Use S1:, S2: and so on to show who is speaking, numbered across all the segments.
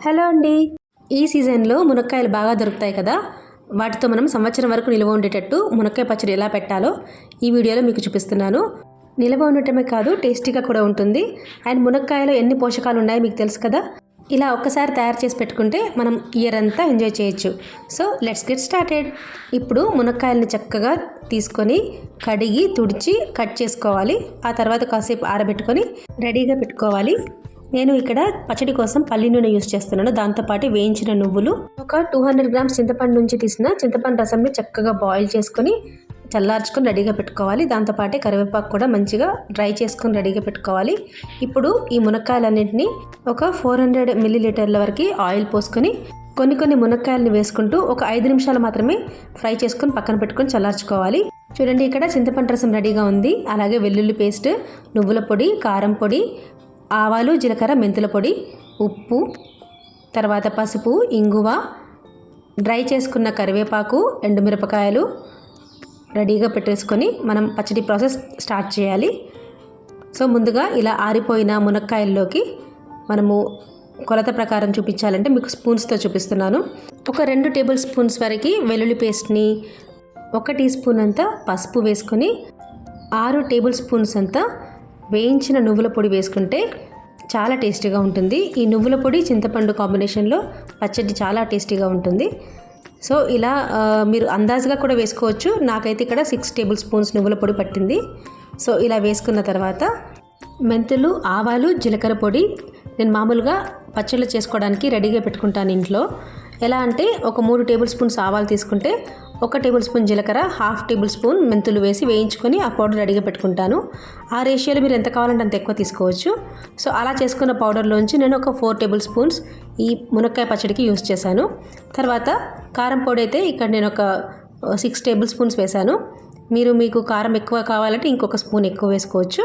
S1: Hello అండి. ఈ సీజన్లో మునక్కాయలు బాగా దొరుకుతాయి కదా. వాటితో మనం సంవత్సరం వరకు నిల్వ ఉండేటట్టు మునక్కాయ పచ్చడి ఎలా పెట్టాలో ఈ వీడియోలో మీకు చూపిస్తున్నాను. నిల్వ ఉండటమే కాదు, టేస్టీగా కూడా ఉంటుంది. అండ్ మునక్కాయలో ఎన్ని పోషకాలు ఉన్నాయో మీకు తెలుసు కదా. ఇలా ఒక్కసారి తయారు చేసి పెట్టుకుంటే మనం ఇయర్ అంతా ఎంజాయ్ చేయొచ్చు. So let's get started. ఇప్పుడు మునక్కాయలని చక్కగా తీసుకొని కడిగి తుడిచి కట్ చేసుకోవాలి. ఆ తర్వాత కాసేపు ఆరబెట్టుకొని రెడీగా పెట్టుకోవాలి. నేను ఇక్కడ పచ్చడి కోసం పల్లి నూనె యూస్ చేస్తున్నాను. దాంతోపాటు వేయించిన నువ్వులు, ఒక 200 గ్రామ్స్ చింతపండు నుంచి తీసిన చింతపండు రసంని చక్కగా బాయిల్ చేసుకొని చల్లార్చుకొని రెడీగా పెట్టుకోవాలి. దాంతోపాటే కరివేపాకు కూడా మంచిగా డ్రై చేసుకొని రెడీగా పెట్టుకోవాలి. ఇప్పుడు ఈ మునక్కాయలన్నింటినీ ఒక 400 మిల్లీలీటర్ల వరకు ఆయిల్ పోసుకొని కొన్ని మునక్కాయలని వేసుకుంటూ ఒక 5 నిమిషాలు మాత్రమే ఫ్రై చేసుకొని పక్కన పెట్టుకొని చల్లార్చుకోవాలి. చూడండి, ఇక్కడ చింతపండు రసం రెడీగా ఉంది. అలాగే వెల్లుల్లి పేస్ట్, నువ్వుల పొడి, కారం పొడి, ఆవాలు, జీలకర్ర, మెంతుల పొడి, ఉప్పు, తర్వాత పసుపు, ఇంగువ, డ్రై చేసుకున్న కరివేపాకు, ఎండుమిరపకాయలు రెడీగా పెట్టేసుకొని మనం పచ్చడి ప్రాసెస్ స్టార్ట్ చేయాలి. సో ముందుగా ఇలా ఆరిపోయిన మునక్కాయల్లోకి మనము కొలత ప్రకారం చూపించాలంటే మీకు స్పూన్స్తో చూపిస్తున్నాను. ఒక 2 టేబుల్ స్పూన్స్ వరకు వెల్లుల్లి పేస్ట్ని, 1 టీ స్పూన్ అంతా పసుపు వేసుకొని 6 టేబుల్ స్పూన్స్ అంతా వేయించిన నువ్వుల పొడి వేసుకుంటే చాలా టేస్టీగా ఉంటుంది. ఈ నువ్వుల పొడి చింతపండు కాంబినేషన్లో పచ్చడి చాలా టేస్టీగా ఉంటుంది. సో ఇలా మీరు అందాజుగా కూడా వేసుకోవచ్చు. నాకైతే ఇక్కడ 6 టేబుల్ స్పూన్స్ నువ్వుల పొడి పట్టింది. సో ఇలా వేసుకున్న తర్వాత మెంతులు, ఆవాలు, జీలకర్ర పొడి నేను మామూలుగా పచ్చళ్ళు చేసుకోవడానికి రెడీగా పెట్టుకుంటాను ఇంట్లో. ఎలా అంటే ఒక 3 టేబుల్ స్పూన్స్ ఆవాలు తీసుకుంటే 1 టేబుల్ స్పూన్ జీలకర్ర, 1/2 టేబుల్ స్పూన్ మెంతులు వేసి వేయించుకొని ఆ పౌడర్ రెడీగా పెట్టుకుంటాను. ఆ రేషియోలో మీరు ఎంత కావాలంటే అంత ఎక్కువ తీసుకోవచ్చు. సో అలా చేసుకున్న పౌడర్లోంచి నేను ఒక 4 టేబుల్ స్పూన్స్ ఈ మునక్కాయ పచ్చడికి యూస్ చేశాను. తర్వాత కారం పొడి అయితే ఇక్కడ నేను ఒక 6 టేబుల్ స్పూన్స్ వేశాను. మీకు కారం ఎక్కువ కావాలంటే ఇంకొక స్పూన్ ఎక్కువ వేసుకోవచ్చు.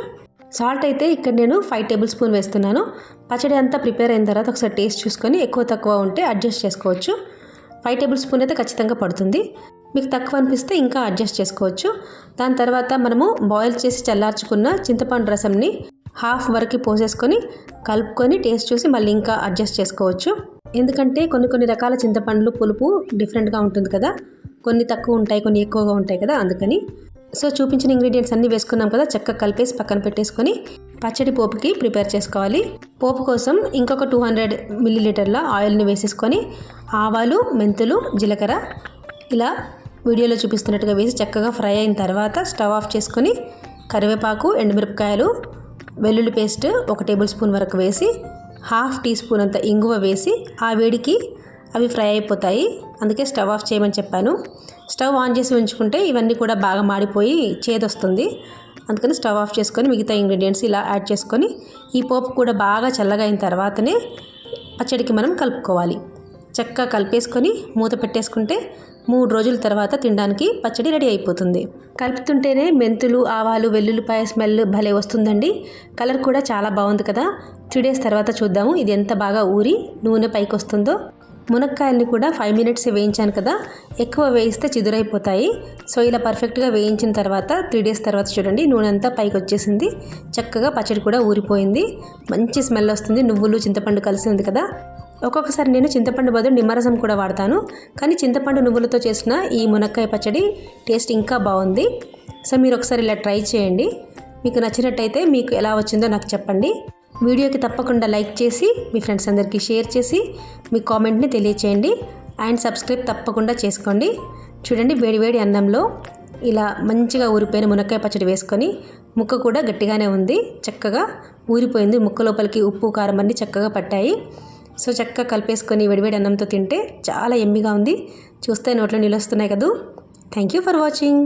S1: సాల్ట్ అయితే ఇక్కడ నేను 5 టేబుల్ స్పూన్ వేస్తున్నాను. పచ్చడి అంతా ప్రిపేర్ అయిన తర్వాత ఒకసారి టేస్ట్ చూసుకొని ఎక్కువ తక్కువ ఉంటే అడ్జస్ట్ చేసుకోవచ్చు. 5 టేబుల్ స్పూన్ అయితే ఖచ్చితంగా పడుతుంది. మీకు తక్కువ అనిపిస్తే ఇంకా అడ్జస్ట్ చేసుకోవచ్చు. దాని తర్వాత మనము బాయిల్ చేసి చల్లార్చుకున్న చింతపండు రసంని 1/2 వరకు పోసేసుకొని కలుపుకొని టేస్ట్ చూసి మళ్ళీ ఇంకా అడ్జస్ట్ చేసుకోవచ్చు. ఎందుకంటే కొన్ని రకాల చింతపండ్లు పులుపు డిఫరెంట్గా ఉంటుంది కదా. కొన్ని తక్కువ ఉంటాయి, కొన్ని ఎక్కువగా ఉంటాయి కదా, అందుకని. సో చూపించిన ఇంగ్రీడియంట్స్ అన్నీ వేసుకున్నాం కదా, చక్కగా కలిపేసి పక్కన పెట్టేసుకొని పచ్చడి పోపుకి ప్రిపేర్ చేసుకోవాలి. పోపు కోసం ఇంకొక 200 మిల్లీలీటర్ల ఆయిల్ని వేసేసుకొని ఆవాలు, మెంతులు, జీలకర్ర ఇలా వీడియోలో చూపిస్తున్నట్టుగా వేసి చక్కగా ఫ్రై అయిన తర్వాత స్టవ్ ఆఫ్ చేసుకొని కరివేపాకు, ఎండుమిరపకాయలు, వెల్లుల్లి పేస్ట్ 1 టేబుల్ స్పూన్ వరకు వేసి 1/2 టీ స్పూన్ అంత ఇంగువ వేసి ఆ వేడికి అవి ఫ్రై అయిపోతాయి. అందుకే స్టవ్ ఆఫ్ చేయమని చెప్పాను. స్టవ్ ఆన్ చేసి ఉంచుకుంటే ఇవన్నీ కూడా బాగా మాడిపోయి చేదొస్తుంది. అందుకని స్టవ్ ఆఫ్ చేసుకొని మిగతా ఇంగ్రీడియంట్స్ ఇలా యాడ్ చేసుకొని ఈ పోపు కూడా బాగా చల్లగా అయిన తర్వాతనే పచ్చడికి మనం కలుపుకోవాలి. చక్కగా కలిపేసుకొని మూత పెట్టేసుకుంటే 3 రోజుల తర్వాత తినడానికి పచ్చడి రెడీ అయిపోతుంది. కలుపుతుంటేనే మెంతులు, ఆవాలు, వెల్లుల్లిపాయ స్మెల్ భలే వస్తుందండి. కలర్ కూడా చాలా బాగుంది కదా. 3 డేస్ తర్వాత చూద్దాము ఇది ఎంత బాగా ఊరి నూనె పైకి వస్తుందో. మునక్కాయల్ని కూడా 5 మినిట్స్ వేయించాను కదా, ఎక్కువ వేయిస్తే చిదురైపోతాయి. సో ఇలా పర్ఫెక్ట్గా వేయించిన తర్వాత 3 డేస్ తర్వాత చూడండి నూనె అంతా పైకి వచ్చేసింది. చక్కగా పచ్చడి కూడా ఊరిపోయింది. మంచి స్మెల్ వస్తుంది. నువ్వులు, చింతపండు కలిసి ఉంది కదా. ఒక్కొక్కసారి నేను చింతపండు బదులు నిమ్మరసం కూడా వాడతాను. కానీ చింతపండు నువ్వులతో చేసిన ఈ మునక్కాయ పచ్చడి టేస్ట్ ఇంకా బాగుంది. సో మీరు ఒకసారి ఇలా ట్రై చేయండి. మీకు నచ్చినట్టయితే మీకు ఎలా వచ్చిందో నాకు చెప్పండి. వీడియోకి తప్పకుండా లైక్ చేసి మీ ఫ్రెండ్స్ అందరికీ షేర్ చేసి మీ కామెంట్ని తెలియచేయండి. అండ్ సబ్స్క్రైబ్ తప్పకుండా చేసుకోండి. చూడండి, వేడివేడి అన్నంలో ఇలా మంచిగా ఊరిపోయిన మునక్కాయ పచ్చడి వేసుకొని ముక్క కూడా గట్టిగానే ఉంది, చక్కగా ఊరిపోయింది. ముక్క లోపలికి ఉప్పు, కారం అన్నీ చక్కగా పట్టాయి. సో చక్కగా కలిపేసుకొని వేడివేడి అన్నంతో తింటే చాలా ఎమ్మిగా ఉంది. చూస్తే నోట్లో నీళ్ళు వస్తున్నాయి కదా. Thank you for watching.